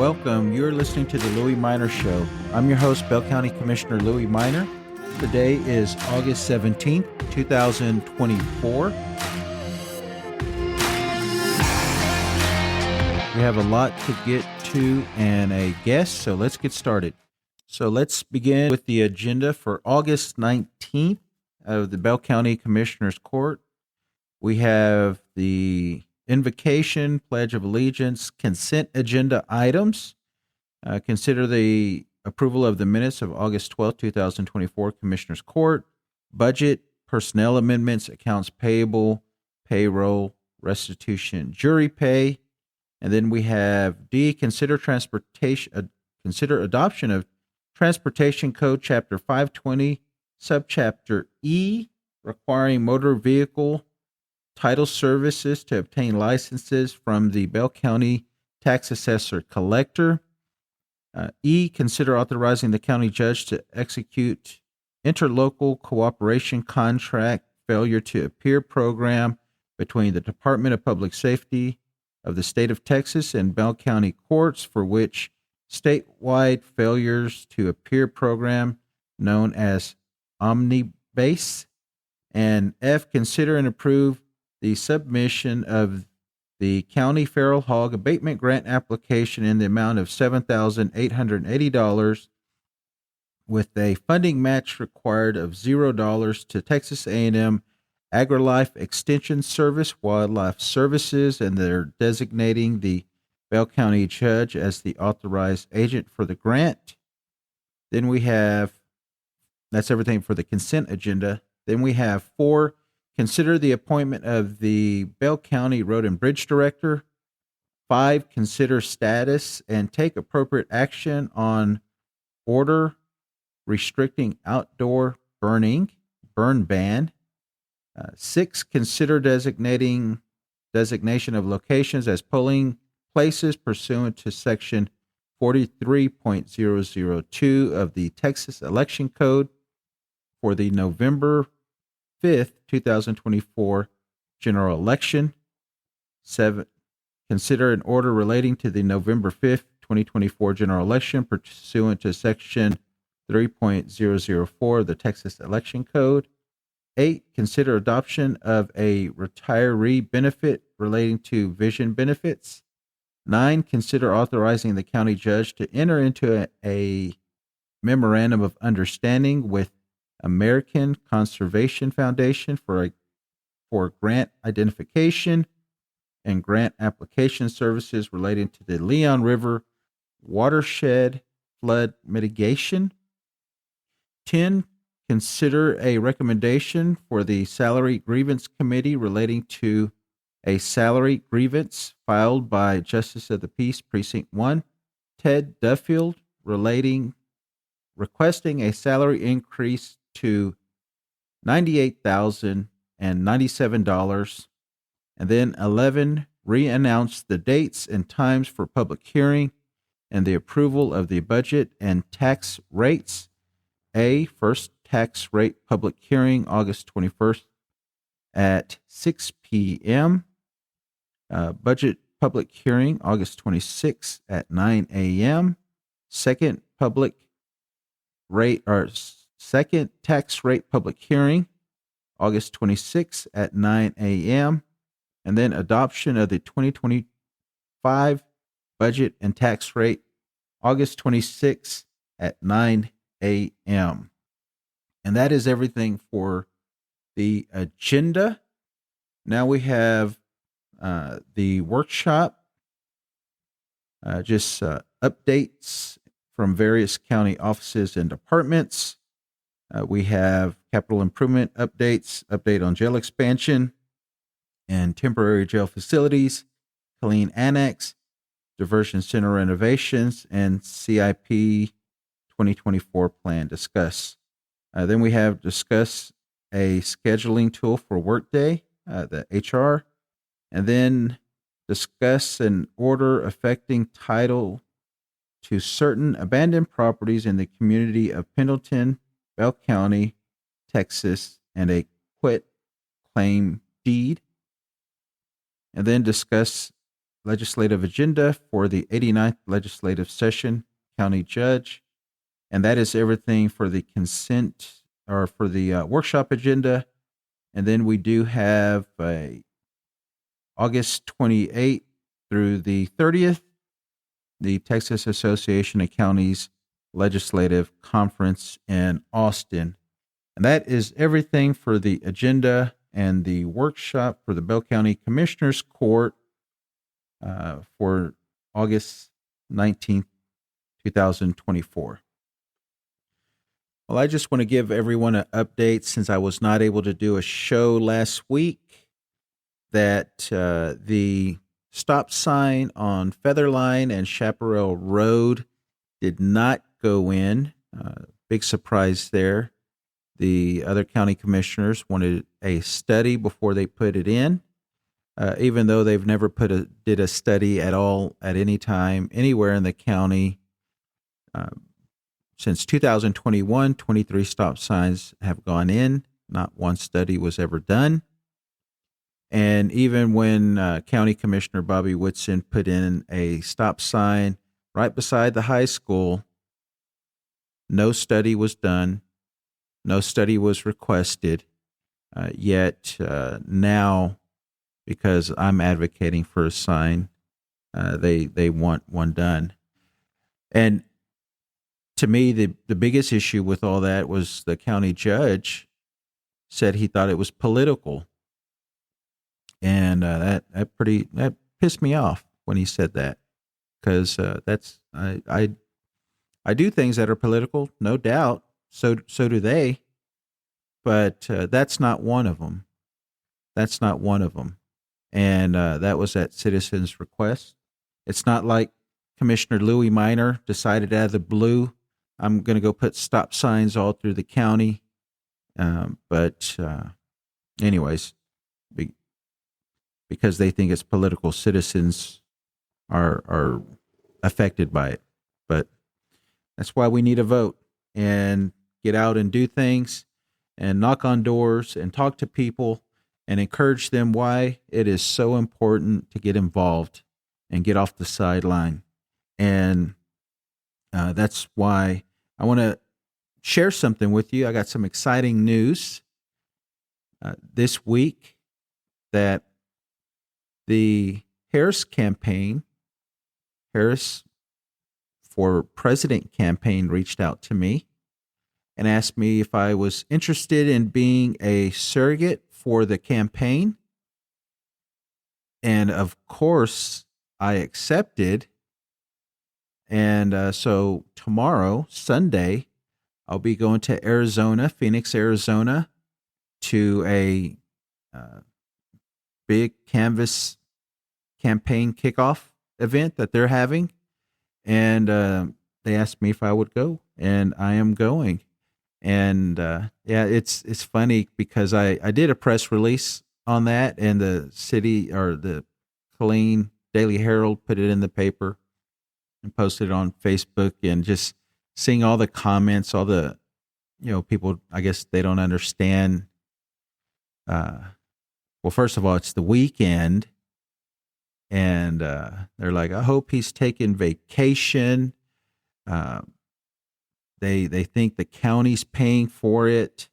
Welcome. You're listening to the Louie Minor Show. I'm your host, Bell County Commissioner Louie Minor. Today is August 17th, 2024. We have a lot to get to and a guest, so let's get started. So let's begin with the agenda for August 19th of the Bell County Commissioners Court. We have the invocation, pledge of allegiance, consent agenda items. Consider the approval of the minutes of August 12th, 2024 Commissioners Court, budget, personnel amendments, accounts payable, payroll, restitution, jury pay. And then we have D, consider adoption of Transportation Code Chapter 520, Subchapter E, requiring motor vehicle title services to obtain licenses from the Bell County Tax Assessor Collector. E, consider authorizing the county judge to execute interlocal cooperation contract failure to appear program between the Department of Public Safety of the state of Texas and Bell County courts, for which statewide failures to appear program known as Omnibase. And F, consider and approve the submission of the county feral hog abatement grant application in the amount of $7,880 with a funding match required of $0 to Texas A&M AgriLife Extension Service Wildlife Services, and they're designating the Bell County judge as the authorized agent for the grant. Then we have, that's everything for the consent agenda. Then we have 4, consider the appointment of the Bell County Road and Bridge Director. 5, consider status and take appropriate action on order restricting outdoor burn ban. 6, consider designation of locations as polling places pursuant to Section 43.002 of the Texas Election Code for the November 5th, 2024 general election. 7, consider an order relating to the November 5th, 2024 general election pursuant to Section 3.004 of the Texas Election Code. 8, consider adoption of a retiree benefit relating to vision benefits. 9, consider authorizing the county judge to enter into a memorandum of understanding with American Conservation Foundation for grant identification and grant application services relating to the Leon River watershed flood mitigation. 10, consider a recommendation for the Salary Grievance Committee relating to a salary grievance filed by Justice of the Peace Precinct 1, Ted Duffield, requesting a salary increase to $98,097. And then 11, re-announce the dates and times for public hearing and the approval of the budget and tax rates. A, first tax rate public hearing, August 21st at 6 p.m. Budget public hearing, August 26th at 9 a.m. Second tax rate public hearing, August 26th at 9 a.m. And then adoption of the 2025 budget and tax rate, August 26th at 9 a.m. And that is everything for the agenda. Now we have the workshop, updates from various county offices and departments. We have capital improvement updates, update on jail expansion and temporary jail facilities, Killeen Annex, diversion center renovations, and CIP 2024 plan discuss. Then we have discuss a scheduling tool for Workday, the HR, and then discuss an order affecting title to certain abandoned properties in the community of Pendleton, Bell County, Texas, and a quit claim deed. And then discuss legislative agenda for the 89th legislative session, county judge. And that is everything for the consent or for the workshop agenda. And then we do have August 28th through the 30th, the Texas Association of Counties Legislative Conference in Austin. And that is everything for the agenda and the workshop for the Bell County Commissioners Court for August 19th, 2024. Well, I just want to give everyone an update since I was not able to do a show last week that the stop sign on Featherline and Chaparral Road did not go in. Big surprise there. The other county commissioners wanted a study before they put it in, even though they've never did a study at all at any time anywhere in the county. Since 2021, 23 stop signs have gone in. Not one study was ever done. And even when County Commissioner Bobby Whitson put in a stop sign right beside the high school, no study was done. No study was requested. Yet now, because I'm advocating for a sign, they want one done. And to me, the biggest issue with all that was the county judge said he thought it was political. And that pissed me off when he said that, because I do things that are political, no doubt. So do they, but that's not one of them. That's not one of them. And that was at citizens' request. It's not like Commissioner Louie Minor decided out of the blue, I'm going to go put stop signs all through the county. But anyways, because they think it's political, citizens are affected by it. But that's why we need a vote and get out and do things and knock on doors and talk to people and encourage them why it is so important to get involved and get off the sideline. And that's why I want to share something with you. I got some exciting news this week that the Harris for President campaign reached out to me and asked me if I was interested in being a surrogate for the campaign. And of course, I accepted. And so tomorrow, Sunday, I'll be going to Arizona, Phoenix, Arizona, to a big canvas campaign kickoff event that they're having. And they asked me if I would go, and I am going. And yeah, it's funny because I did a press release on that, and the city or the Killeen Daily Herald put it in the paper and posted it on Facebook, and just seeing all the comments, all the, people, I guess they don't understand. Well, first of all, it's the weekend, and they're like, I hope he's taking vacation. They think the county's paying for it.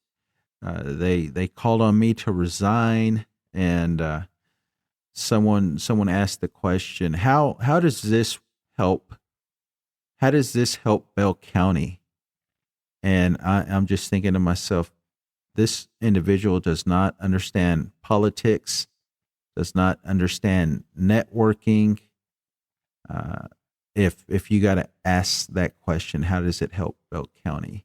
They called on me to resign, and someone asked the question, how does this help? How does this help Bell County? And I'm just thinking to myself, this individual does not understand politics, does not understand networking. If you got to ask that question, how does it help Bell County?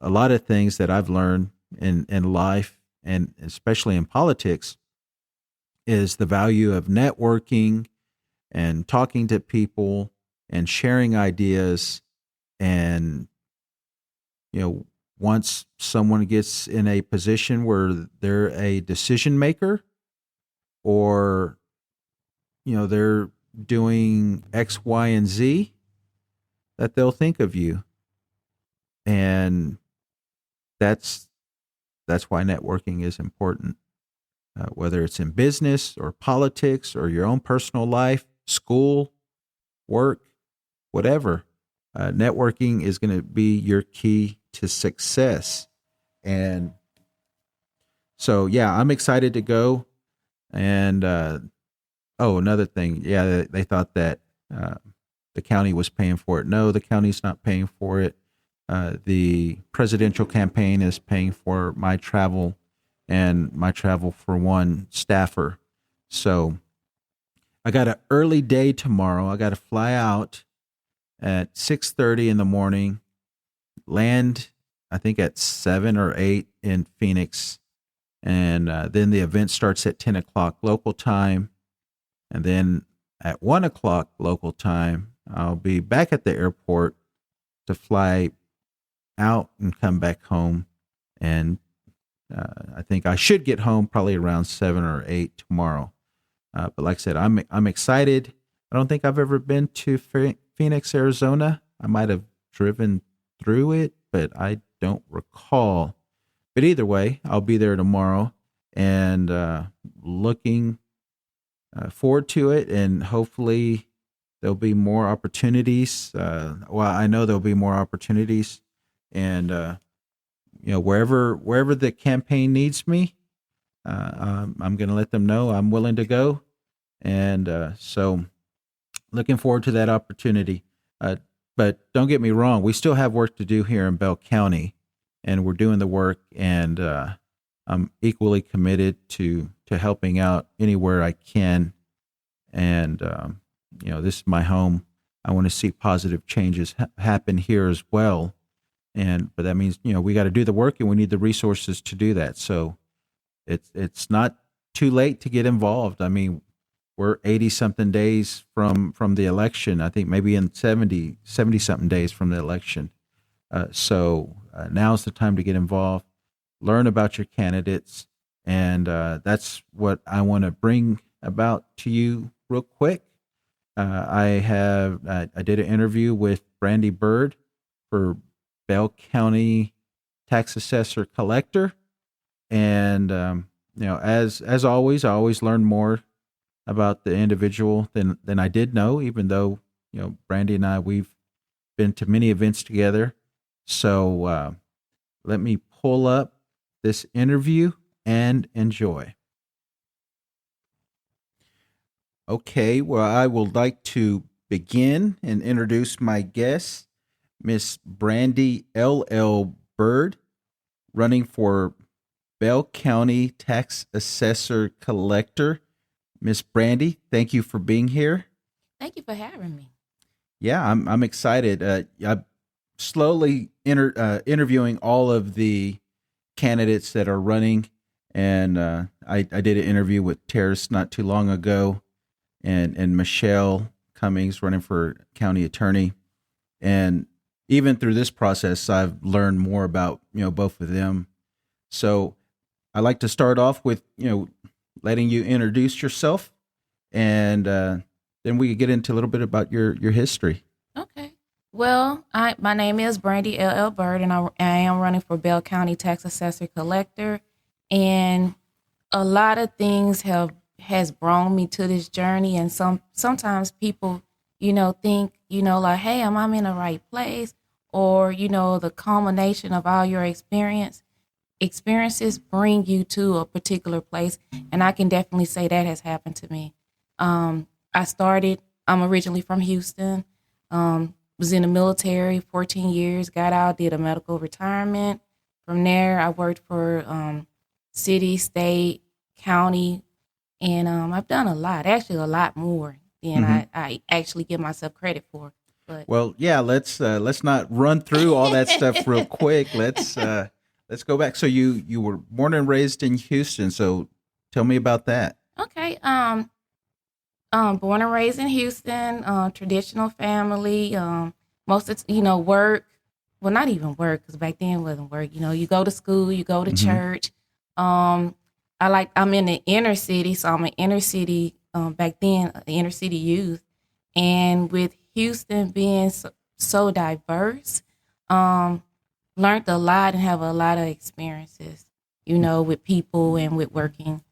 A lot of things that I've learned in life, and especially in politics, is the value of networking and talking to people and sharing ideas. And, once someone gets in a position where they're a decision maker, or, they're doing X, Y, and Z, that they'll think of you. And that's why networking is important. whether it's in business or politics or your own personal life, school, work, whatever. Networking is going to be your key to success. And so, yeah, I'm excited to go. And another thing, yeah, they thought that the county was paying for it. No, the county's not paying for it. The presidential campaign is paying for my travel and my travel for one staffer. So I got an early day tomorrow. I got to fly out at 6:30 in the morning, land I think at 7 or 8 in Phoenix, and then the event starts at 10 o'clock local time, and then at 1 o'clock local time, I'll be back at the airport to fly out and come back home. And I think I should get home probably around 7 or 8 tomorrow. But like I said, I'm excited. I don't think I've ever been to Phoenix, Arizona. I might have driven through it, but I don't recall. But either way, I'll be there tomorrow, and looking forward to it. And hopefully there'll be more opportunities. I know there'll be more opportunities, and wherever the campaign needs me, I'm going to let them know I'm willing to go. And so looking forward to that opportunity. But don't get me wrong, we still have work to do here in Bell County, and we're doing the work, and I'm equally committed to helping out anywhere I can. And, this is my home. I want to see positive changes happen here as well. But that means, we got to do the work, and we need the resources to do that. So it's not too late to get involved. I mean, we're 80 something days from the election. I think maybe in 70 something days from the election. So now's the time to get involved, learn about your candidates. And that's what I want to bring about to you real quick. I did an interview with Brandy Byrd for Bell County Tax Assessor Collector. And, as always, I always learn more about the individual than I did know, even though, Brandy and I, we've been to many events together. So let me pull up this interview and enjoy. Okay, well, I would like to begin and introduce my guest, Miss Brandy L.L. Byrd, running for Bell County Tax Assessor Collector. Miss Brandy, thank you for being here. Thank you for having me. Yeah, I'm excited. I'm slowly interviewing all of the candidates that are running, and I did an interview with Terrace not too long ago, and Michelle Cummings running for county attorney, and even through this process, I've learned more about both of them. So I like to start off with letting you introduce yourself, and then we could get into a little bit about your history. Okay. Well, my name is Brandy L.L. Byrd, and I am running for Bell County Tax Assessor Collector. And a lot of things has brought me to this journey. And sometimes people, think, like, hey, am I in the right place? Or, the culmination of all your experiences bring you to a particular place. And I can definitely say that has happened to me. I'm originally from Houston, was in the military 14 years, got out, did a medical retirement. From there, I worked for city, state, county, and I've done a lot more than I actually give myself credit for. But well, yeah, let's not run through all that stuff real quick. Let's go back. So you were born and raised in Houston. So tell me about that. Okay. Born and raised in Houston, traditional family. Most of work. Well, not even work, because back then it wasn't work. You go to school, you go to church. I'm in the inner city, so I'm an inner city. Back then, inner city youth, and with Houston being so diverse, learned a lot and have a lot of experiences. With people and with working.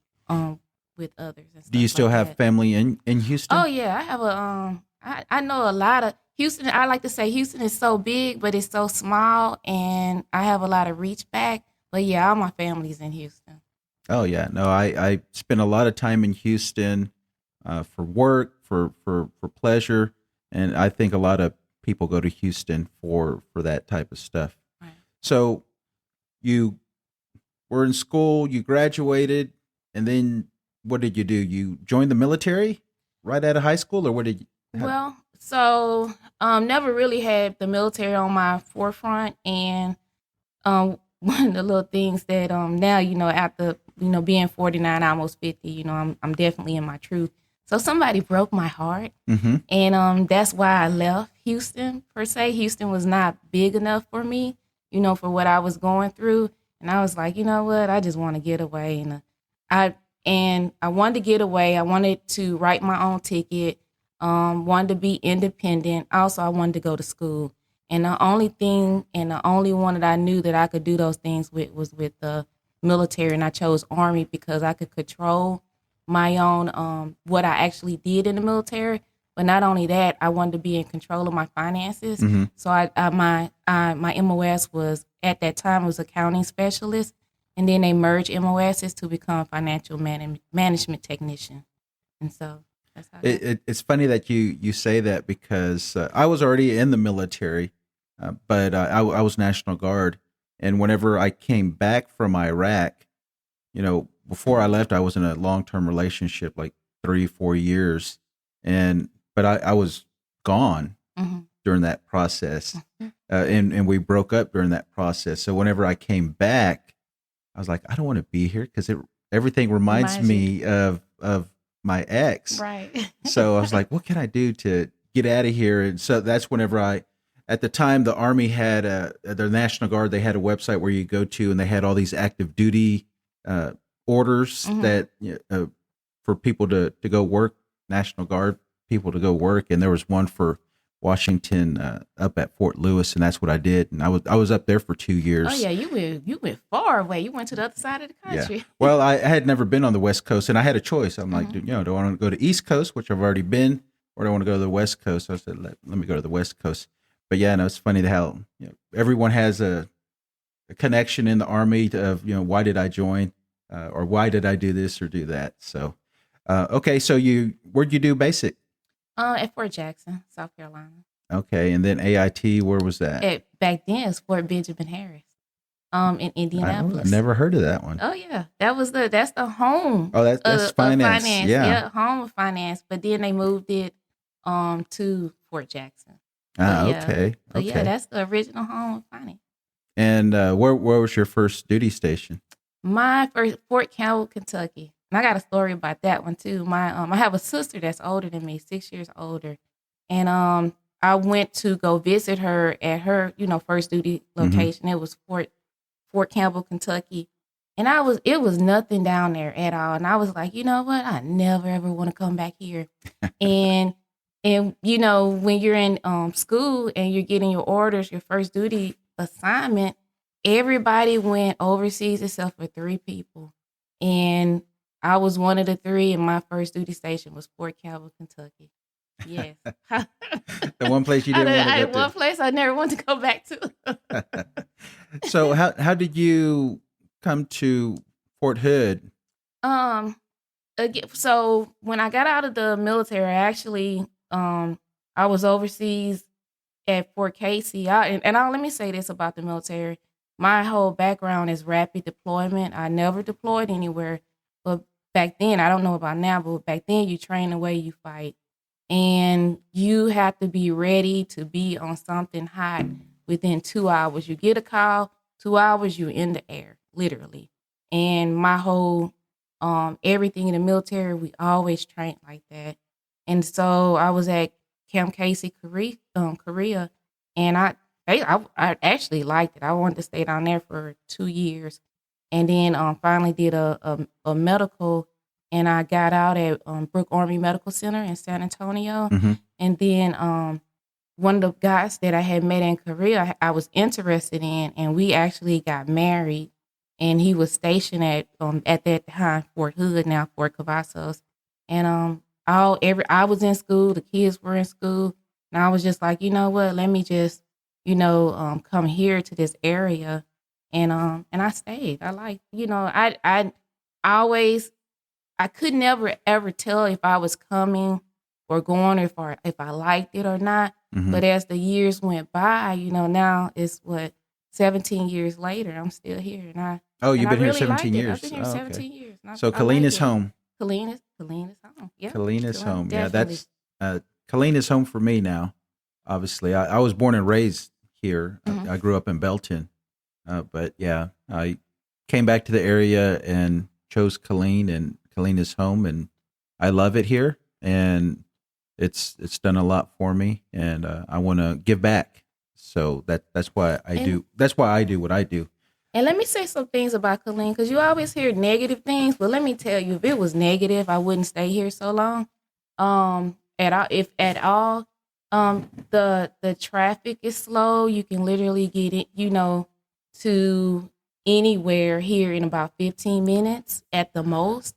with others and stuff. Do you still like have that. family in Houston? Oh yeah, I have I know a lot of Houston. I like to say Houston is so big, but it's so small, and I have a lot of reach back. But yeah, all my family's in Houston. Oh yeah, no, I spent a lot of time in Houston for work, for pleasure, and I think a lot of people go to Houston for that type of stuff. Right. So you were in school, you graduated, and then what did you do? You joined the military right out of high school, or what did you? Well, so never really had the military on my forefront, and one of the little things that now after being 49, almost 50, I'm definitely in my truth. So somebody broke my heart, Mm-hmm. and that's why I left Houston per se. Houston was not big enough for me, for what I was going through, and I was like, you know what, I just want to get away, I I wanted to get away. I wanted to write my own ticket. Wanted to be independent. Also, I wanted to go to school. And the only thing and the only one that I knew that I could do those things with was with the military. And I chose Army because I could control my own, what I actually did in the military. But not only that, I wanted to be in control of my finances. Mm-hmm. So my MOS was, at that time, was accounting specialist. And then they merged MOSs to become financial management technician. And so that's how It's funny that you say that because I was already in the military, but I was National Guard, and whenever I came back from Iraq, before I left, I was in a long-term relationship, like 3-4 years, but I was gone mm-hmm. during that process, and we broke up during that process. So whenever I came back, I was like, I don't want to be here because everything reminds me of my ex. Right. So I was like, what can I do to get out of here? And so that's whenever at the time, the Army had the National Guard, they had a website where you go to, and they had all these active duty orders mm-hmm. that for people to go work, National Guard people to go work. And there was one for Washington up at Fort Lewis, and that's what I did. And I was up there for 2 years. Oh yeah, you went far away. You went to the other side of the country. Yeah. Well, I had never been on the West Coast, and I had a choice. I'm like, mm-hmm. do I want to go to East Coast, which I've already been, or do I want to go to the West Coast? So I said, let me go to the West Coast. But yeah, no, it's funny how everyone has a connection in the Army of why did I join, or why did I do this or do that. So okay, so where'd you do basic? At Fort Jackson, South Carolina. Okay, and then AIT, where was that? Back then, it's Fort Benjamin Harris, in Indianapolis. I never heard of that one. Oh yeah, that's the home. Oh, that's finance. Finance. Yeah, home of finance. But then they moved it to Fort Jackson. Okay. But yeah, that's the original home of finance. And where was your first duty station? My first, Fort Campbell, Kentucky. And I got a story about that one too. I have a sister that's older than me, 6 years older, and I went to go visit her at her first duty location. Mm-hmm. It was Fort Campbell, Kentucky, and it was nothing down there at all. And I was like, you know what? I never ever want to come back here. and when you're in school and you're getting your orders, your first duty assignment, everybody went overseas except for 3 people, and I was one of the 3, and my first duty station was Fort Campbell, Kentucky. Yes. The one place you didn't want to go to. One place I never want to go back to. So how did you come to Fort Hood? Again, so when I got out of the military, actually, I was overseas at Fort Casey. Let me say this about the military. My whole background is rapid deployment. I never deployed anywhere, but back then, I don't know about now, but back then you train the way you fight. And you have to be ready to be on something hot within 2 hours. You get a call, 2 hours, you're in the air, literally. And my whole, everything in the military, we always trained like that. And so I was at Camp Casey, Korea, and I actually liked it. I wanted to stay down there for 2 years. And then finally did a medical, and I got out at Brooke Army Medical Center in San Antonio. Mm-hmm. And then one of the guys that I had met in Korea, I was interested in, and we actually got married and he was stationed at that time Fort Hood, now Fort Cavazos. And I was in school, the kids were in school, and I was just like, you know what, let me just, come here to this area, and I stayed. I like, I always, I could never ever tell if I was coming or going, or if I liked it or not. Mhm. But as the years went by, now it's 17 years later, I'm still here, Oh, and you've I been here really liked 17 it. years. I've been here Oh, okay. 17 years. And So I like Colleen is it. home. Colleen is home. Yeah. Colleen is home. Yeah, Definitely. that's Colleen is home for me now. Obviously, I was born and raised here. Mhm. I grew up in Belton, but yeah, I came back to the area and chose Colleen, and Colleen is home, and I love it here, and it's done a lot for me, and I want to give back. So that's why I And do. That's why I do what I do. and let me say some things about Colleen, because you always hear negative things, but let me tell you, if it was negative, I wouldn't stay here so long. At all, if at all, the traffic is slow. You can literally get it, to anywhere here in about 15 minutes at the most.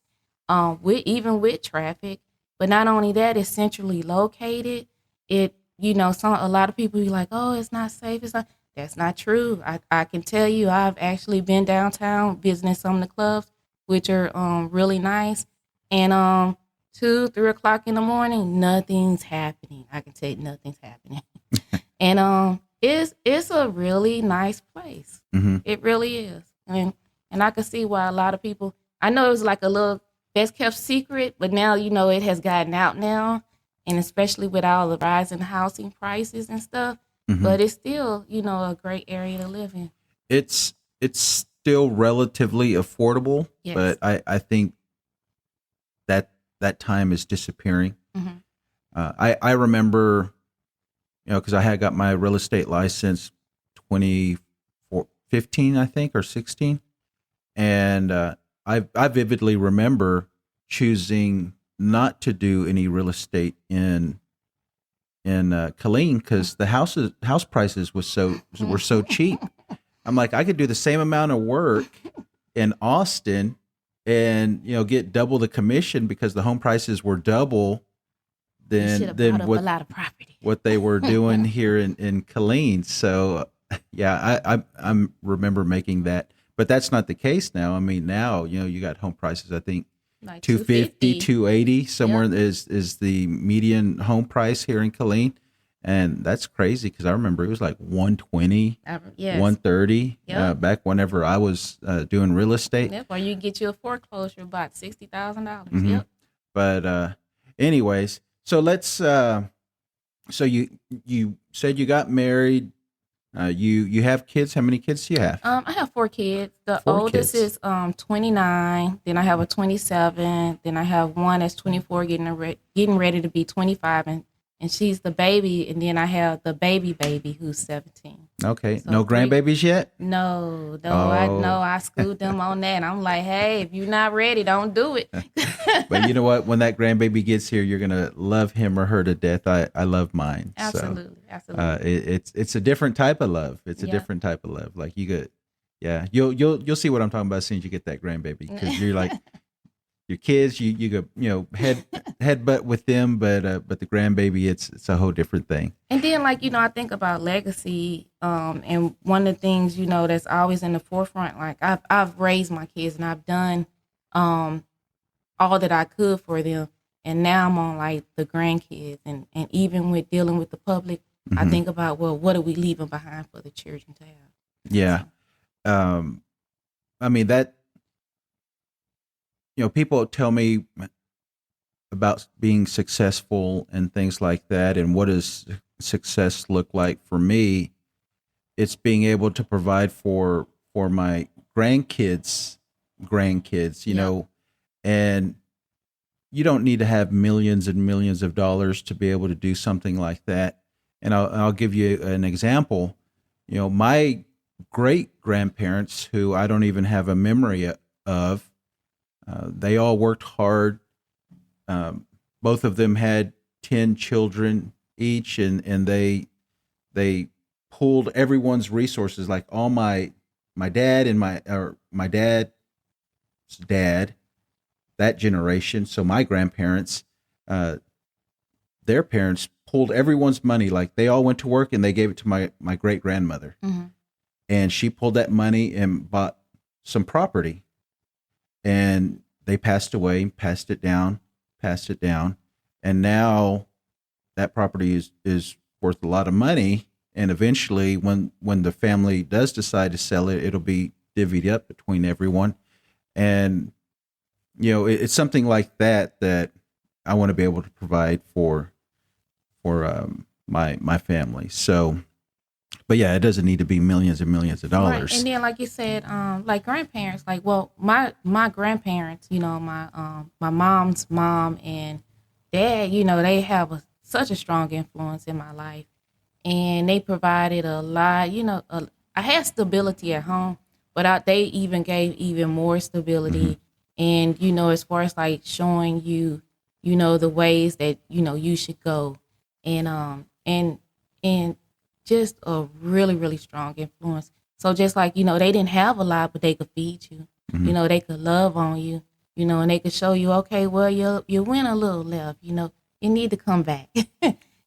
With traffic, but not only that, it's centrally located. A lot of people be like, "Oh, it's not safe." It's not. That's not true. I can tell you, I've actually been downtown visiting some of the clubs, which are really nice. And 2, 3 o'clock in the morning, nothing's happening. I can tell you, nothing's happening. And it's a really nice place. Mm-hmm. It really is. And I can see why a lot of people. I know it was like a little best kept secret, but now it has gotten out now, and especially with all the rising housing prices and stuff. Mm-hmm. But it's still, a great area to live in. It's still relatively affordable, Yes. but I think that time is disappearing. Mhm. I remember, because I had got my real estate license 2015, I think, or 16, and I vividly remember choosing not to do any real estate in Killeen because the house prices were so cheap. I'm like, I could do the same amount of work in Austin and get double the commission because the home prices were double than a lot of property. what they were doing here in Killeen. So yeah, I remember making that, but that's not the case now. I mean, now you got home prices. I think Like 250, 280 somewhere. Yep. is the median home price here in Killeen. And that's crazy because I remember it was like 120, Yes. 130 Yep. back whenever I was doing real estate. Yep. Or you can get you a foreclosure about $60,000. Mhm. Yep. But anyways, so let's. So you said you got married. You have kids. How many kids do you have? I have 4 kids. The 4 oldest kids. is 29. Then I have a 27. Then I have one that's 24, getting ready to be 25, and she's the baby. And then I have the baby who's 17. Okay, So no 3 grandbabies yet. No, Oh. I schooled them on that. I'm like, hey, if you're not ready, don't do it. But you know what? When that grandbaby gets here, you're gonna love him or her to death. I love mine. Absolutely, So, absolutely. it's a different type of love. It's a Yeah. different type of love. Like you get, yeah, you'll see what I'm talking about as soon as you get that grandbaby because you're like your kids. You go headbutt with them, but the grandbaby, it's a whole different thing. And then, I think about legacy, and one of the things, that's always in the forefront. Like I've raised my kids and I've done, all that I could for them, and now I'm on like the grandkids, and even with dealing with the public, I Mhm. think about, well, what are we leaving behind for the children to have? Yeah. I mean that. People tell me about being successful and things like that, and what does success look like for me? It's being able to provide for my grandkids, Yeah. and you don't need to have millions and millions of dollars to be able to do something like that. And I'll give you an example. My great grandparents, who I don't even have a memory of, they all worked hard. Both of them had 10 children each, and they pulled everyone's resources. Like all my my dad and my dad's dad, that generation. So my grandparents, uh, their parents pulled everyone's money. Like they all went to work and they gave it to my great grandmother, and she pulled that money and bought some property, and they passed away, passed it down, and now that property is worth a lot of money. And eventually, when the family does decide to sell it, it'll be divvied up between everyone. And it's something like that I want to be able to provide for my family. So, but yeah, it doesn't need to be millions and millions of dollars. Right. And then, like you said, like grandparents, like, well, my grandparents, my mom's mom and dad, they have such a strong influence in my life, and they provided a lot. I had stability at home, but they even gave even more stability, and as far as like showing you, the ways that you should go, and just a really, really strong influence. So just like, they didn't have a lot, but they could feed you. They could love on you, and they could show you, okay, well, you went a little left, you need to come back,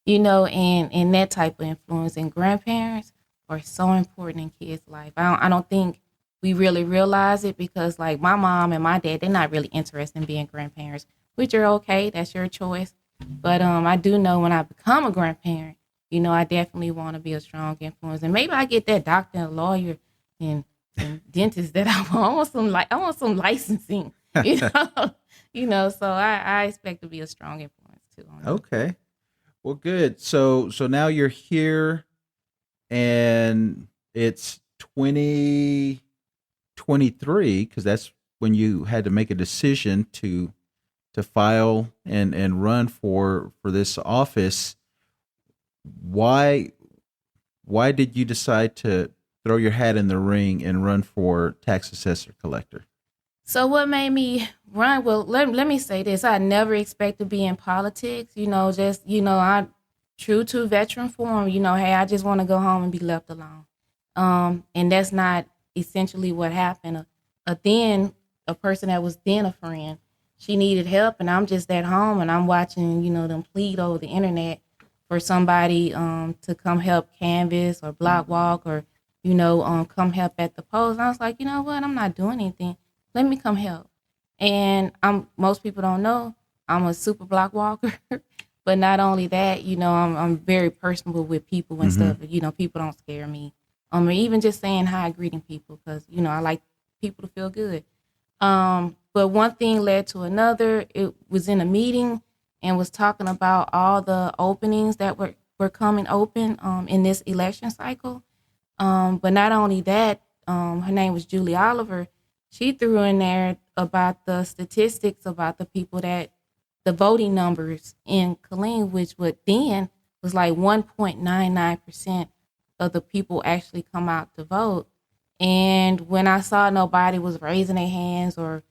and that type of influence. And grandparents are so important in kids' life. I don't think we really realize it, because like my mom and my dad, they're not really interested in being grandparents, which are okay. That's your choice. But I do know when I become a grandparent, I definitely want to be a strong influence, and maybe I get that doctor and lawyer and dentist that I want. I want some licensing, So I expect to be a strong influence too. Okay, well, good. So now you're here, and it's 2023, because that's when you had to make a decision to file and run for this office. Why did you decide to throw your hat in the ring and run for Tax Assessor Collector? So what made me run? Well, let me say this. I never expect to be in politics, I true to veteran form, hey, I just want to go home and be left alone. And that's not essentially what happened. A person that was then a friend, she needed help, and I'm just at home and I'm watching, them plead over the internet for somebody to come help canvas or block walk, or come help at the polls. And I was like, you know what? I'm not doing anything. Let me come help. And most people don't know I'm a super block walker, but not only that, I'm very personable with people and stuff. People don't scare me. Or even just saying hi, greeting people, because I like people to feel good. But one thing led to another. It was in a meeting and was talking about all the openings that were coming open in this election cycle. But not only that, her name was Julie Oliver. She threw in there about the statistics about the people the voting numbers in Killeen, which then was like 1.99% of the people actually come out to vote. And when I saw nobody was raising their hands or,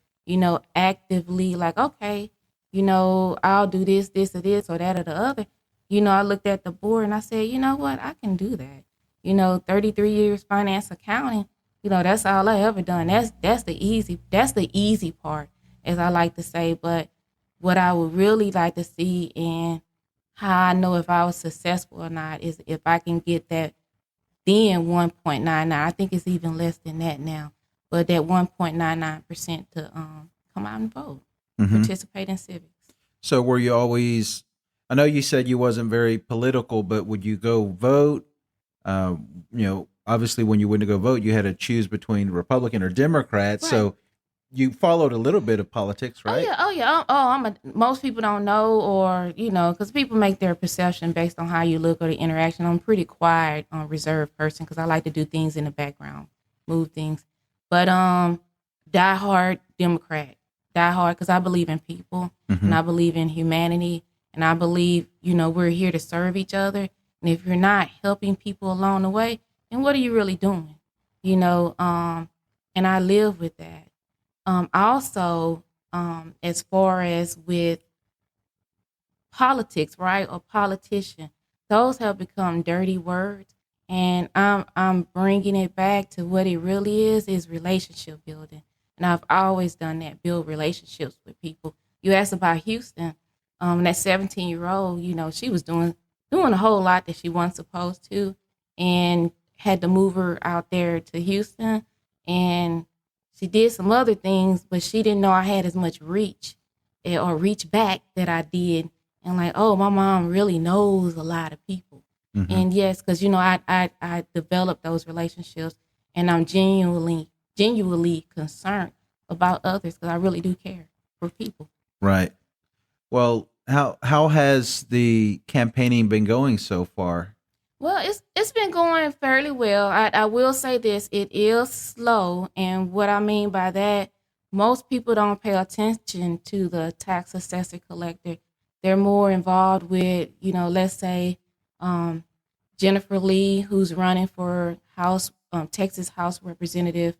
actively like, okay, I'll do this, this, or this, or that, or the other, I looked at the board and I said, you know what, I can do that. 33 years finance accounting, that's all I ever done. That's the easy part, as I like to say. But what I would really like to see, and how I know if I was successful or not, is if I can get that then 1.99. I think it's even less than that now, but that 1.99% to come out and vote, participate in civics. So were you always? I know you said you wasn't very political, but would you go vote? Obviously, when you went to go vote, you had to choose between Republican or Democrat. Right. So you followed a little bit of politics, right? Oh yeah. Most people don't know, or because people make their perception based on how you look or the interaction. I'm a pretty quiet, reserved person, because I like to do things in the background, move things. But diehard Democrat, diehard, because I believe in people and I believe in humanity, and I believe we're here to serve each other. And if you're not helping people along the way, then what are you really doing? And I live with that. Also, as far as with politics, right, or politician, those have become dirty words. and I'm bringing it back to what it really is relationship building. And I've always done that, build relationships with people. You asked about Houston, that 17-year-old, she was doing a whole lot that she wasn't supposed to, and had to move her out there to Houston, and she did some other things, but she didn't know I had as much reach or reach back that I did. And like, oh, my mom really knows a lot of people. Mm-hmm. And yes, because, I developed those relationships, and I'm genuinely concerned about others because I really do care for people. Right. Well, how has the campaigning been going so far? Well, it's been going fairly well. I will say this, it is slow. And what I mean by that, most people don't pay attention to the tax assessor collector. They're more involved with, let's say, Jennifer Lee, who's running for Texas House Representative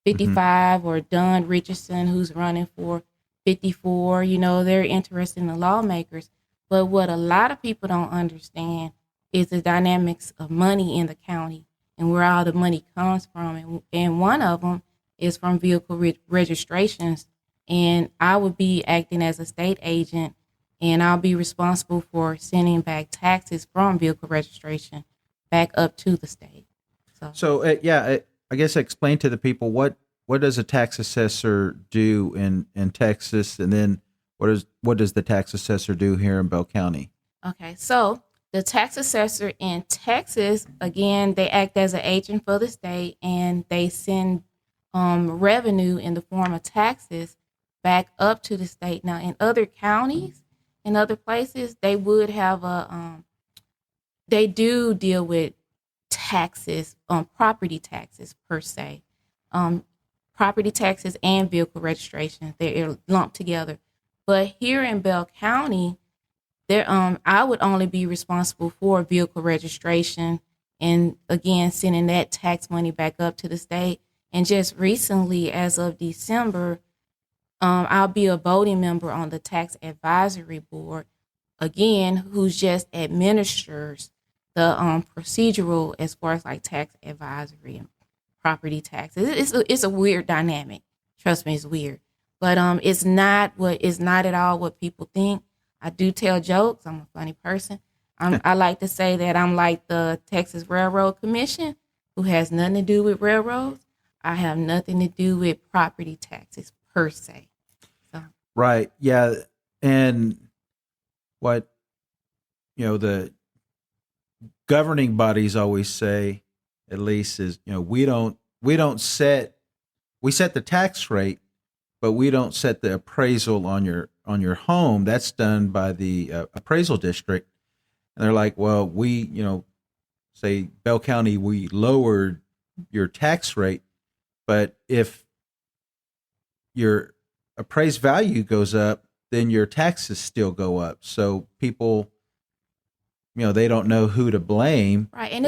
55, or Don Richardson, who's running for 54. They're interested in the lawmakers. But what a lot of people don't understand is the dynamics of money in the county and where all the money comes from. And one of them is from vehicle registrations. And I would be acting as a state agent, and I'll be responsible for sending back taxes from vehicle registration back up to the state. So I guess explain to the people what does a tax assessor do in Texas, and then what does the tax assessor do here in Bell County? Okay, so the tax assessor in Texas, again, they act as an agent for the state, and they send revenue in the form of taxes back up to the state. Now, in other counties, in other places, they would have they do deal with taxes, property taxes per se, property taxes and vehicle registration. They're lumped together. But here in Bell County, I would only be responsible for vehicle registration, and again, sending that tax money back up to the state. And just recently, as of December, I'll be a voting member on the tax advisory board, again, who's just administers the procedural as far as like tax advisory and property taxes. It's a weird dynamic. Trust me, it's weird. But it's not at all what people think. I do tell jokes. I'm a funny person. I like to say that I'm like the Texas Railroad Commission, who has nothing to do with railroads. I have nothing to do with property taxes per se. So. Right. Yeah. And what, the governing bodies always say, at least, is, we set the tax rate, but we don't set the appraisal on your home. That's done by the appraisal district. And they're like, well, we, say Bell County, we lowered your tax rate, but if your appraised value goes up, then your taxes still go up. So people, they don't know who to blame. Right. And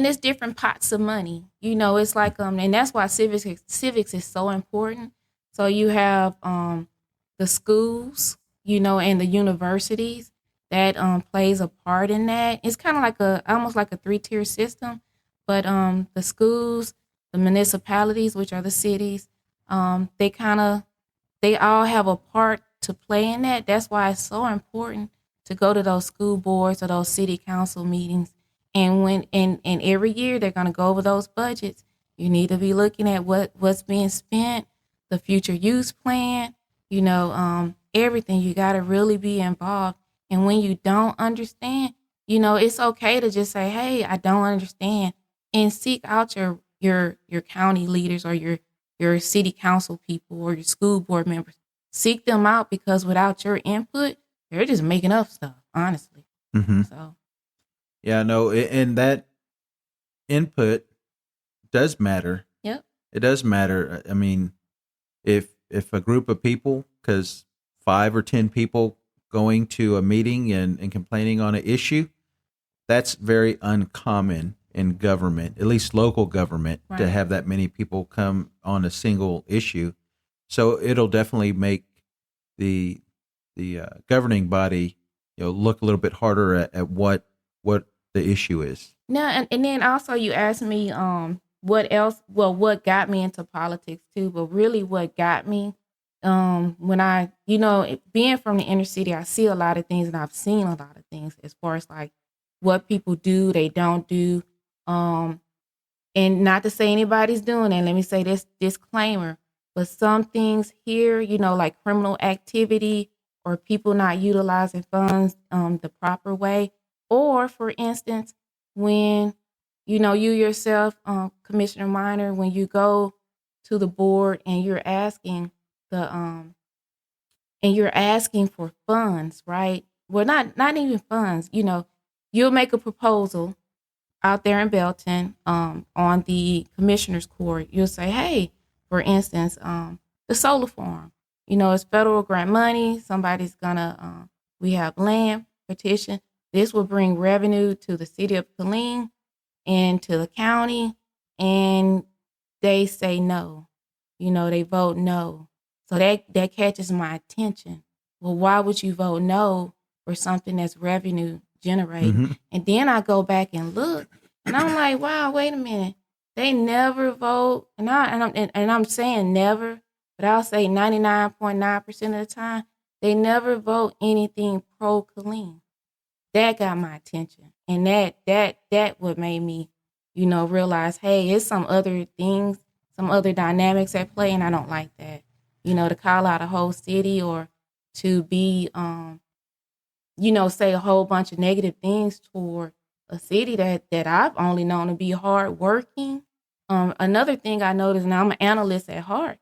it's different pots of money. It's like, and that's why civics is so important. So you have the schools, and the universities that plays a part in that. It's kind of like almost like a 3-tier system, but the schools, the municipalities, which are the cities, they all have a part to play in that. That's why it's so important to go to those school boards or those city council meetings. And every year they're going to go over those budgets. You need to be looking at what's being spent, the future use plan, everything. You got to really be involved. And when you don't understand, it's okay to just say, hey, I don't understand, and seek out your county leaders or your city council people or your school board members. Seek them out, because without your input, they're just making up stuff, honestly. Mm-hmm. So. Yeah, no, and that input does matter. Yep. It does matter. I mean, if a group of people, because 5 or 10 people going to a meeting and complaining on an issue, that's very uncommon in government, at least local government, right, to have that many people come on a single issue. So it'll definitely make the governing body, look a little bit harder at what the issue is. No, and then also you asked me what else, well, what got me into politics too, but really what got me when I, being from the inner city, I see a lot of things and I've seen a lot of things as far as like what people do, they don't do. And not to say anybody's doing it, let me say this disclaimer, but some things here, like criminal activity or people not utilizing funds the proper way. Or for instance, when, you yourself, Commissioner Minor, when you go to the board and you're asking for funds, right? Well, not even funds, you'll make a proposal out there in Belton, on the commissioner's court. You'll say, hey, for instance, the solar farm, it's federal grant money. Somebody's gonna, we have land petition. This will bring revenue to the city of Killeen and to the county. And they say no, they vote no. So that catches my attention. Well, why would you vote no for something that's revenue generating? Mm-hmm. And then I go back and look, and I'm like, wow, wait a minute. They never vote, and I'm saying never, but I'll say 99.9% of the time, they never vote anything pro Killeen. That got my attention, and that what made me, realize, hey, it's some other things, some other dynamics at play, and I don't like that. To call out a whole city or to be, say a whole bunch of negative things toward a city that I've only known to be hardworking. Another thing I noticed, and I'm an analyst at heart,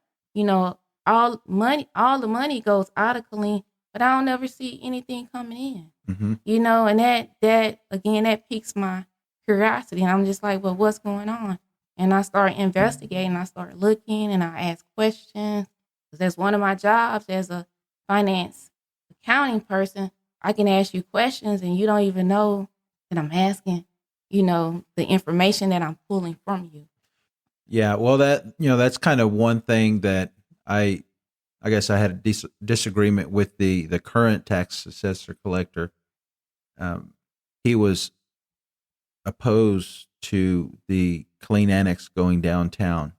all the money goes out of Killeen, but I don't ever see anything coming in. Mm-hmm. And that again, that piques my curiosity. And I'm just like, well, what's going on? And I start investigating, I start looking, and I ask questions. Because that's one of my jobs as a finance accounting person. I can ask you questions and you don't even know that I'm asking, the information that I'm pulling from you. Yeah, well, that's kind of one thing that I guess I had a disagreement with the current tax assessor collector. He was opposed to the Killeen Annex going downtown.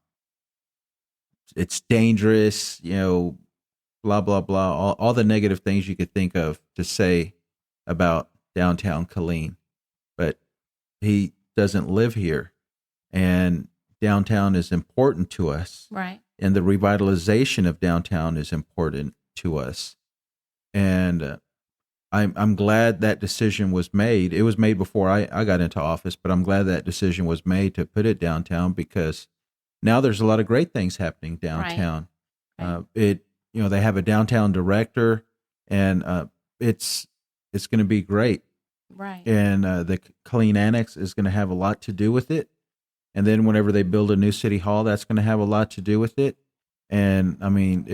It's dangerous, blah, blah, blah, all the negative things you could think of to say about downtown Killeen. But he doesn't live here, and downtown is important to us. Right. And the revitalization of downtown is important to us. And I'm glad that decision was made. It was made before I got into office, but I'm glad that decision was made to put it downtown because now there's a lot of great things happening downtown. Right. They have a downtown director, and it's going to be great. Right. And the Killeen Annex is going to have a lot to do with it. And then whenever they build a new city hall, that's going to have a lot to do with it. And I mean,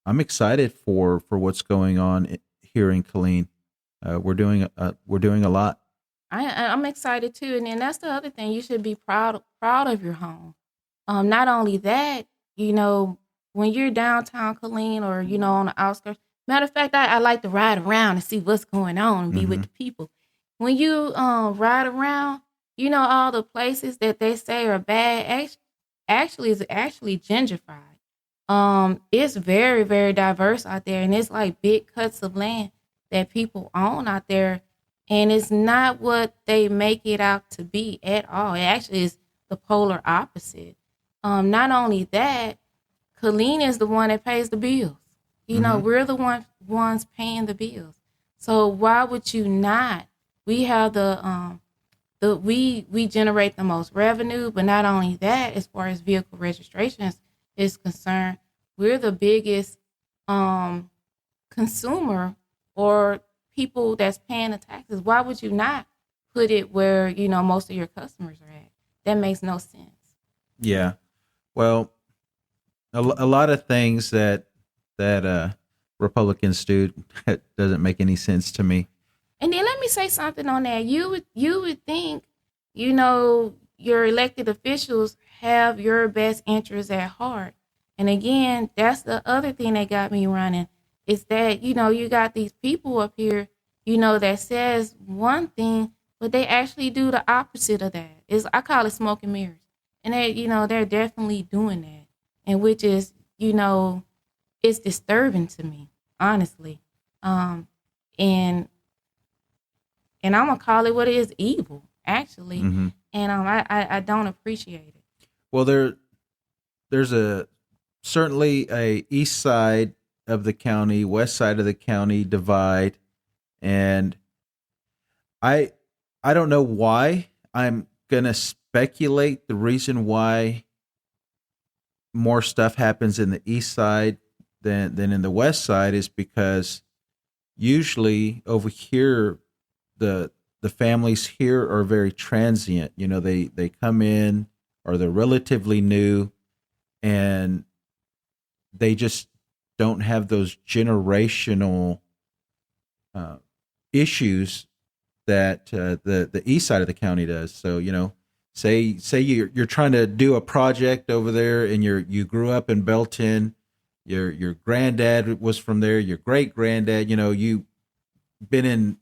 I'm excited for what's going on here in Killeen. We're doing a lot. I'm excited too. And then that's the other thing. You should be proud of your home. Not only that, when you're downtown Killeen or, on the outskirts, matter of fact, I like to ride around and see what's going on and be with the people. When you ride around, all the places that they say are bad actually is gentrified. It's very, very diverse out there, and it's like big cuts of land that people own out there, and it's not what they make it out to be at all. It actually is the polar opposite. Not only that, Killeen is the one that pays the bills. We're the ones paying the bills. So why would you not? We have we generate the most revenue, but not only that, as far as vehicle registrations is concerned, we're the biggest consumer or people that's paying the taxes. Why would you not put it where most of your customers are at? That makes no sense. Yeah. Well, a lot of things that Republicans do doesn't make any sense to me. And then let me say something on that. You would think, your elected officials have your best interests at heart. And again, that's the other thing that got me running is that, you got these people up here, that says one thing, but they actually do the opposite of that. I call it smoke and mirrors. And they're definitely doing that. And which is, it's disturbing to me, honestly. Um, and and I'm gonna call it what it is, evil, actually. Mm-hmm. And I don't appreciate it. Well, there's certainly a east side of the county, west side of the county divide, and I I don't know why. I'm gonna speculate the reason why more stuff happens in the east side than in the west side is because usually over here the families here are very transient. They come in or they're relatively new and they just don't have those generational uh, issues that the east side of the county does. So say you're trying to do a project over there, and you grew up in Belton. Your granddad was from there. Your great granddad. You've been in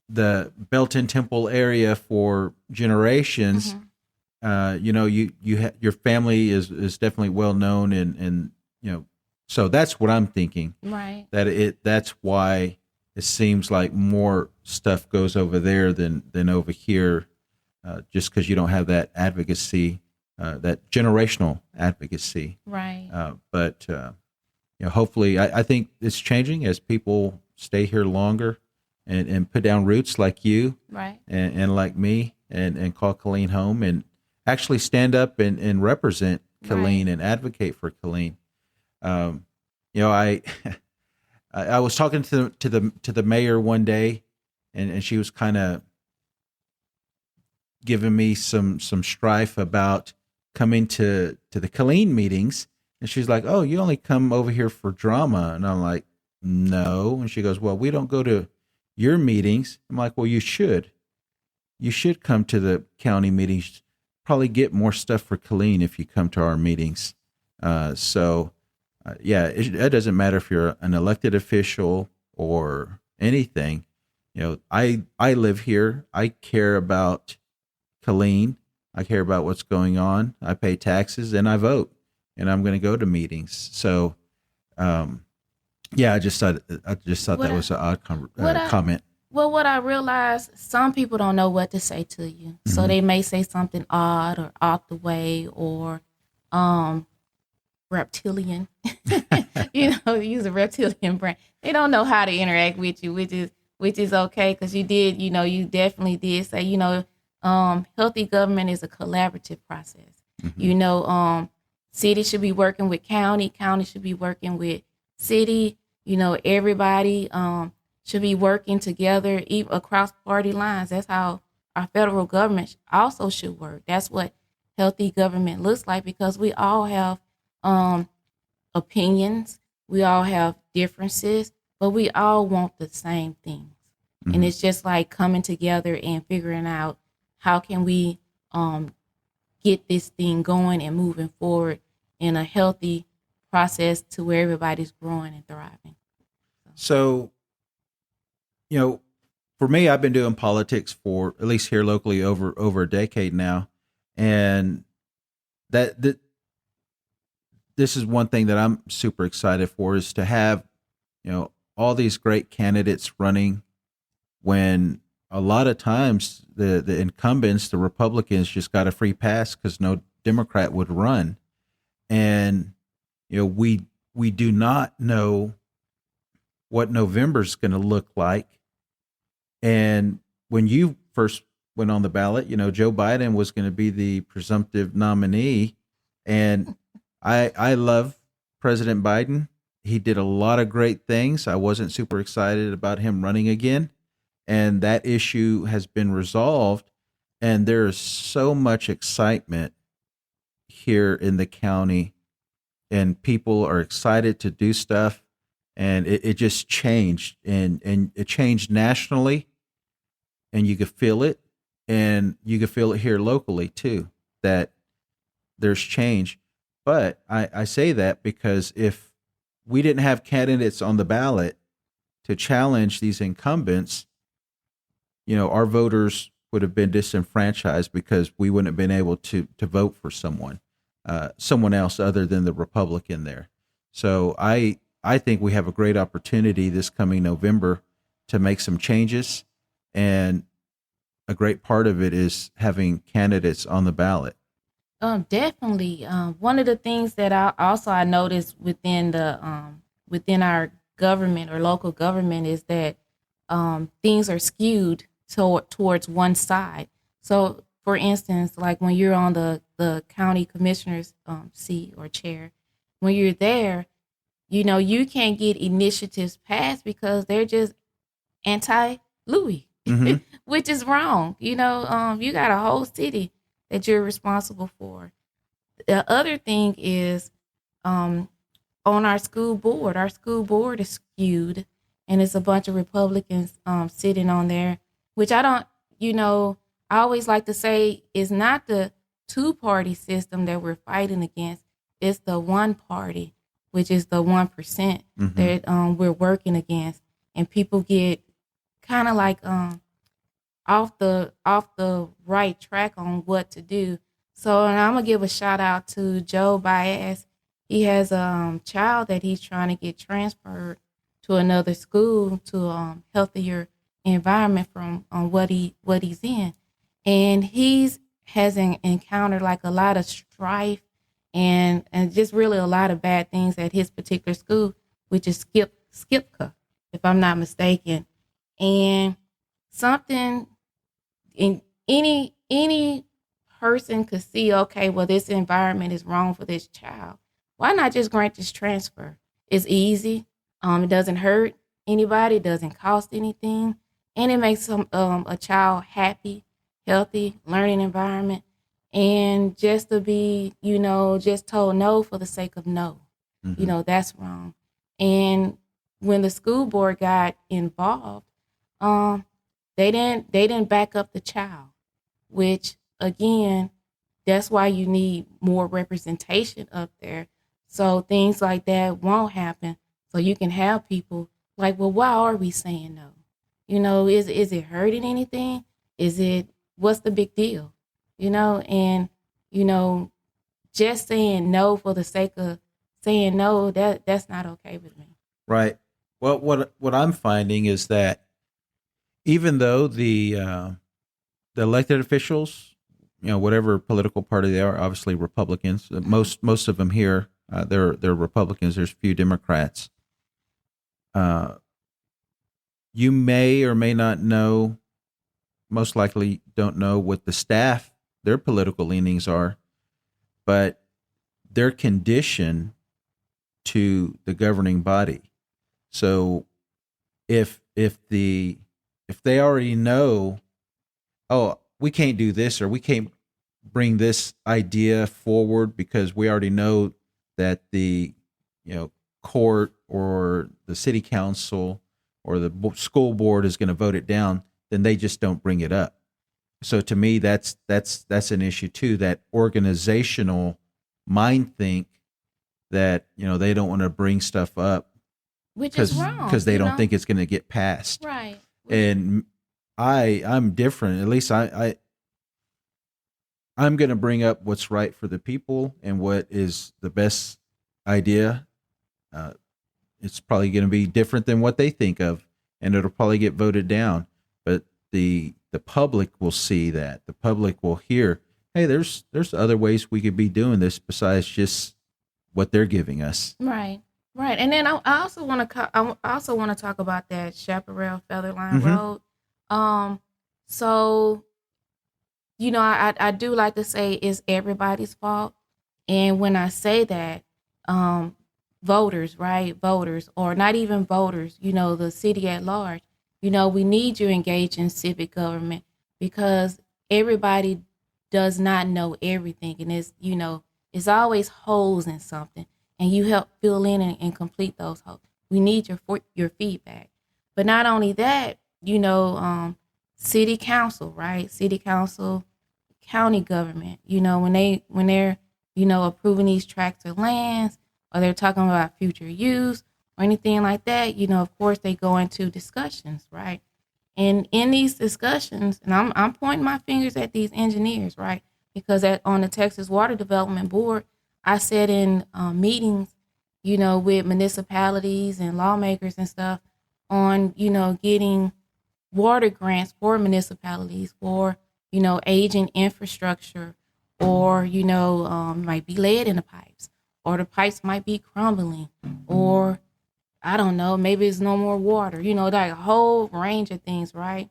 the Belton Temple area for generations. Your family is definitely well known, and so that's what I'm thinking. Right. That's why it seems like more stuff goes over there than over here, just because you don't have that advocacy, that generational advocacy. Right. But hopefully, I think it's changing as people stay here longer and put down roots like you, right, and like me, and call Colleen home and actually stand up and represent Colleen right, and advocate for Colleen. I I was talking to the mayor one day, and she was kind of giving me some strife about coming to the Colleen meetings, and she's like, "Oh, you only come over here for drama," and I'm like, "No," and she goes, "Well, we don't go to your meetings." I'm like, "Well, you should. You should come to the county meetings. Probably get more stuff for Colleen if you come to our meetings." Yeah, it doesn't matter if you're an elected official or anything. I live here. I care about Colleen. I care about what's going on. I pay taxes and I vote, and I'm going to go to meetings. So, yeah, I just thought that was an odd comment. Well, what I realized, some people don't know what to say to you, so they may say something odd or off the way or reptilian. Use a reptilian brain. They don't know how to interact with you, which is okay, because you definitely did say, healthy government is a collaborative process. City should be working with county should be working with city. Everybody should be working together, even across party lines. That's how our federal government also should work. That's what healthy government looks like, because we all have opinions, we all have differences, but we all want the same things. Mm-hmm. And it's just like coming together and figuring out how can we get this thing going and moving forward in a healthy process to where everybody's growing and thriving. So, for me, I've been doing politics for, at least here locally, over a decade now, and that this is one thing that I'm super excited for, is to have, all these great candidates running, when a lot of times the incumbents, the Republicans, just got a free pass because no Democrat would run. And, we do not know what November's going to look like. And when you first went on the ballot, Joe Biden was going to be the presumptive nominee. And I love President Biden. He did a lot of great things. I wasn't super excited about him running again. And that issue has been resolved. And there is so much excitement here in the county, and people are excited to do stuff. And it just changed, and it changed nationally, and you could feel it, and you could feel it here locally too, that there's change. But I say that because if we didn't have candidates on the ballot to challenge these incumbents, our voters would have been disenfranchised because we wouldn't have been able to vote for someone else other than the Republican there. So I think we have a great opportunity this coming November to make some changes, and a great part of it is having candidates on the ballot. Definitely. One of the things that I noticed within our government or local government is that things are skewed towards one side. So, for instance, like when you're on the county commissioner's seat or chair, when you're there, you can't get initiatives passed because they're just anti Louie, Hmm. which is wrong. You got a whole city that you're responsible for. The other thing is um, on our school board. Our school board is skewed, and it's a bunch of Republicans sitting on there, which I don't, I always like to say is not the two-party system that we're fighting against. It's the one party, which is the 1% Hmm. that we're working against. And people get kind of like off the right track on what to do. So, and I'm gonna give a shout out to Joe Baez. He has a child that he's trying to get transferred to another school to healthier environment from what he's in, and he's hasn't encountered like a lot of strife and just really a lot of bad things at his particular school, which is Skipka, if I'm not mistaken, and something in any person could see, okay, well, this environment is wrong for this child. Why not just grant this transfer? It's easy. It doesn't hurt anybody. It doesn't cost anything, and it makes a child happy, healthy, learning environment. And just to be, just told no for the sake of no, Hmm. that's wrong. And when the school board got involved, um, they didn't back up the child, which again, that's why you need more representation up there. So things like that won't happen. So you can have people like, well, why are we saying no? Is it hurting anything? Is it what's the big deal? And you know, just saying no for the sake of saying no, that's not okay with me. Right. Well, what I'm finding is that even though the elected officials, whatever political party they are, obviously Republicans. Most of them here, they're Republicans. There's a few Democrats. Uh, you may or may not know. Most likely, don't know what the staff their political leanings are, but they're conditioned to the governing body. So if they already know, oh, we can't do this or we can't bring this idea forward because we already know that the court or the city council or the school board is going to vote it down, then they just don't bring it up. So to me, that's an issue too. That organizational mind think that they don't want to bring stuff up Which is wrong, because they don't think it's going to get passed. right? And I'm different. At least I'm going to bring up what's right for the people and what is the best idea. Uh, it's probably going to be different than what they think of, and it'll probably get voted down. But the public will see that. The public will hear, hey, there's other ways we could be doing this besides just what they're giving us. Right, right. And then I also want to I also want to talk about that Chaparral Featherline Mm-hmm. Road. So I do like to say it's everybody's fault, and when I say that, um, voters, right, voters, or not even voters, the city at large, we need you engaged in civic government because everybody does not know everything, and it's always holes in something, and you help fill in and complete those holes. We need your feedback, but not only that, city council, right, city council, county government, when they're approving these tracts of lands or they're talking about future use or anything like that, of course they go into discussions, right? And in these discussions, and I'm pointing my fingers at these engineers, right? Because on the Texas Water Development Board, I sat in meetings, with municipalities and lawmakers and stuff on, getting water grants for municipalities for, aging infrastructure, or, might be lead in the pipes, or the pipes might be crumbling, or I don't know, maybe it's no more water, like a whole range of things, right?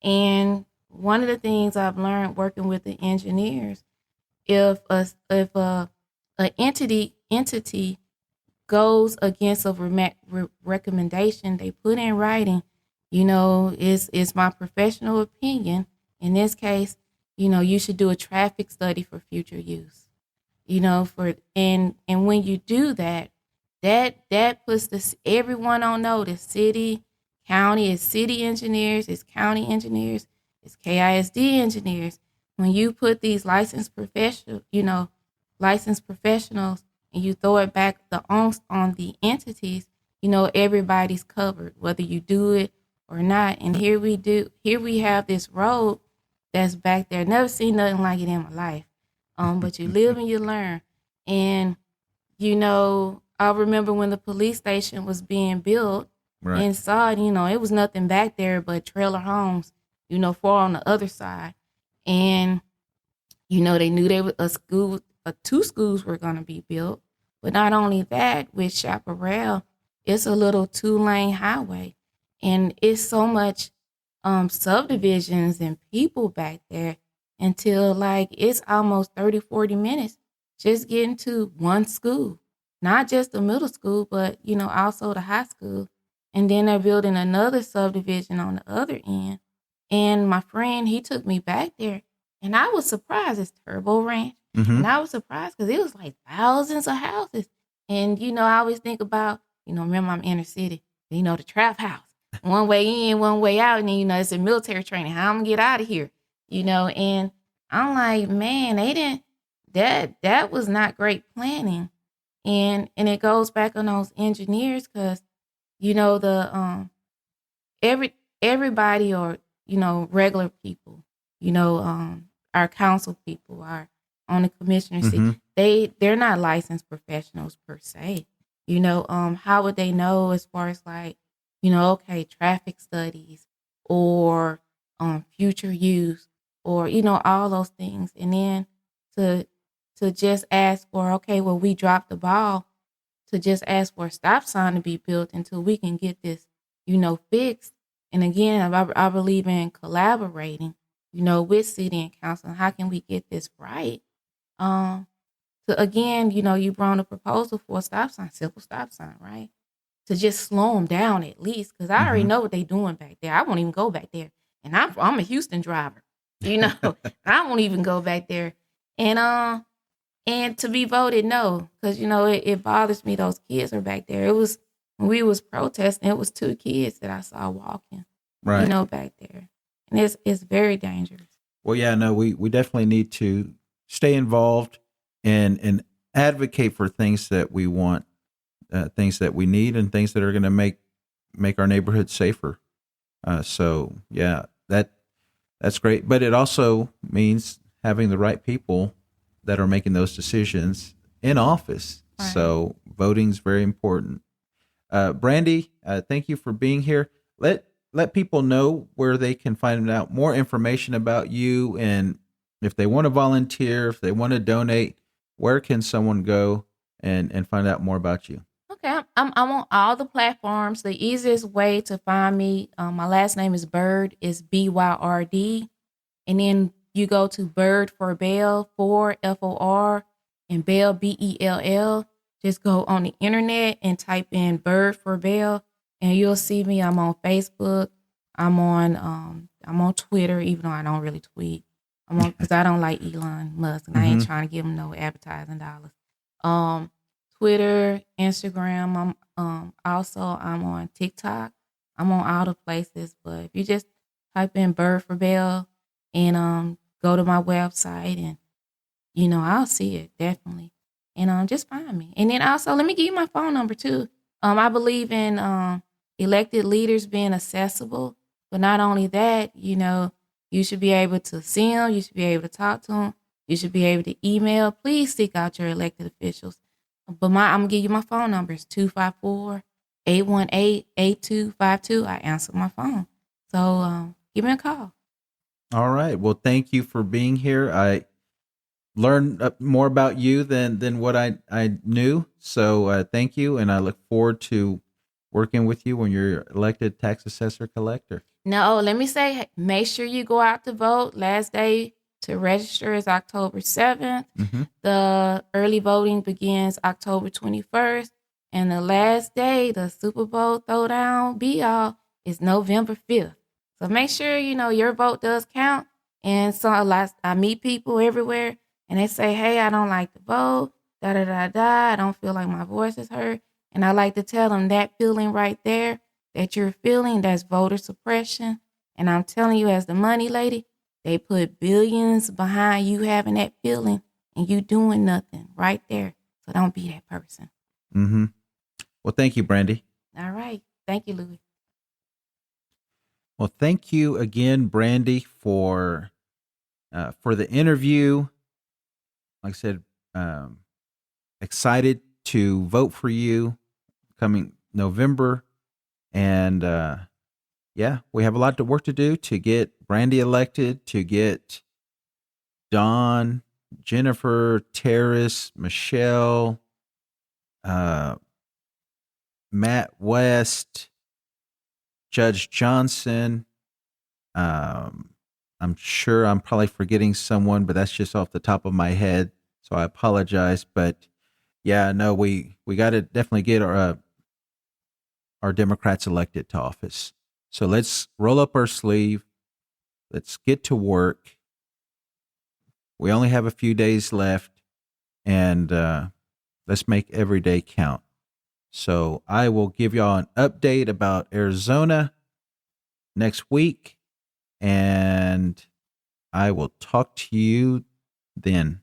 And one of the things I've learned working with the engineers, if a entity goes against a recommendation they put in writing, is my professional opinion. In this case, you should do a traffic study for future use. And when you do that, that puts everyone on notice. City, county, it's city engineers, it's county engineers, it's KISD engineers. When you put these licensed professionals, and you throw it back on the entities, everybody's covered, whether you do it or not. And here we have this road that's back there. Never seen nothing like it in my life. But you live and you learn. And, I remember when the police station was being built, Right. and saw it, it was nothing back there but trailer homes, far on the other side. And, they knew there was two schools were going to be built. But not only that, with Chaparral, it's a little 2-lane highway. And it's so much subdivisions and people back there until like it's almost 30, 40 minutes just getting to one school. Not just the middle school, but, also the high school. And then they're building another subdivision on the other end. And my friend, he took me back there. And I was surprised. It's Turbo Ranch. Mm-hmm. And I was surprised because it was like thousands of houses. And, I always think about, remember I'm inner city, the trap house. One way in, one way out. And then, it's a military training. How I'm going to get out of here? And I'm like, man, they didn't, that was not great planning. And it goes back on those engineers because, the everybody, or, regular people, our council people, our on the commissioner seat, they're not licensed professionals per se. How would they know as far as like, okay, traffic studies or future use or, all those things. And then to just ask for, okay, well, we dropped the ball to just ask for a stop sign to be built until we can get this, fixed. And again, I believe in collaborating, with city and council. How can we get this right? So again, you brought a proposal for a stop sign, simple stop sign, right? To just slow them down at least, because I already know what they're doing back there. I won't even go back there. And I'm a Houston driver, I won't even go back there. And to be voted no, because, it bothers me those kids are back there. It was, when we was protesting, it was 2 kids that I saw walking, Right. Back there. And it's very dangerous. Well, yeah, no, we definitely need to stay involved and advocate for things that we want, things that we need, and things that are going to make our neighborhood safer. So yeah, that's great. But it also means having the right people that are making those decisions in office. Right. So voting's very important. Brandy, thank you for being here. Let people know where they can find out more information about you, and if they want to volunteer, if they want to donate, where can someone go and find out more about you? Okay, I'm on all the platforms. The easiest way to find me, my last name is Byrd, is BYRD, and then you go to Byrd for Bell, for FOR, and Bell BELL. Just go on the internet and type in Byrd for Bell, and you'll see me. I'm on Facebook. I'm on Twitter, even though I don't really tweet. I'm on because I don't like Elon Musk, and I ain't trying to give him no advertising dollars. Twitter, Instagram. I'm on TikTok. I'm on all the places. But if you just type in Byrd for Bell and go to my website, and I'll see it definitely. And just find me. And then also, let me give you my phone number too. I believe in elected leaders being accessible. But not only that, you should be able to see them. You should be able to talk to them. You should be able to email. Please seek out your elected officials. But I'm going to give you my phone numbers, 254-818-8252. I answer my phone. So give me a call. All right. Well, thank you for being here. I learned more about you than what I knew. So thank you. And I look forward to working with you when you're elected tax assessor collector. No, let me say, make sure you go out to vote. Last day to register is October 7th. Mm-hmm. The early voting begins October 21st. And the last day, the Super Bowl throwdown be-all, is November 5th. So make sure, your vote does count. And so I meet people everywhere, and they say, hey, I don't like to vote, da-da-da-da. I don't feel like my voice is heard. And I like to tell them that feeling right there that you're feeling, that's voter suppression. And I'm telling you, as the money lady, they put billions behind you having that feeling and you doing nothing right there. So don't be that person. Mm-hmm. Well, thank you, Brandy. All right. Thank you, Louie. Well, thank you again, Brandy, for the interview. Like I said, excited to vote for you coming November. And we have a lot of work to do to get Brandy elected, to get Dawn, Jennifer, Terrace, Michelle, Matt West, Judge Johnson. I'm sure I'm probably forgetting someone, but that's just off the top of my head. So I apologize. But yeah, no, we got to definitely get our Democrats elected to office. So let's roll up our sleeve. Let's get to work. We only have a few days left, and let's make every day count. So I will give y'all an update about Arizona next week, and I will talk to you then.